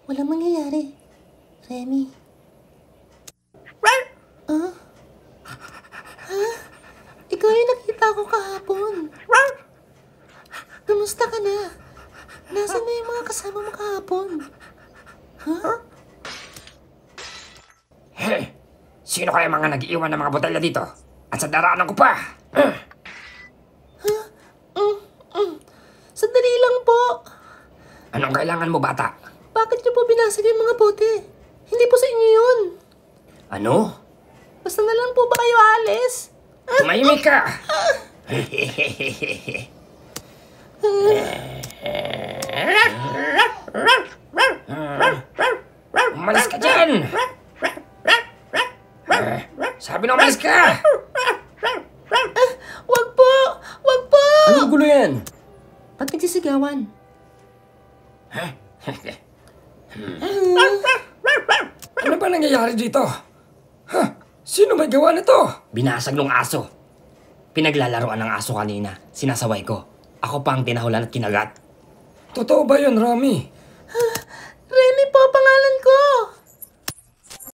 Walang mangyayari. Remy. Ah? Ha? Ikaw yung nakita ko kahapon. Kamusta ka na? Nasaan na yung mga kasama mo kahapon? Ha? Hey! Sino kaya mga nag-iwan ng mga botelya dito? At sa daraanan ko pa! Sandali lang po. Anong kailangan mo, bata? Bakit niyo po binasag yung mga bote? Hindi po sa inyo yun. Ano? Basta na lang po ba kayo alis? Tumahimik ka! Umalis ka dyan! Sabi na umalis ka! Wag po! Wag po! Anong gulo yan? Ba't nagsisigawan? Ano ba nangyayari dito? Sino may gawa nito? Binasag ng aso. Pinaglalaroan ng aso kanina. Sinasaway ko. Ako pa ang tinahulan at kinagat. Totoo ba yun, Rami? Remy po,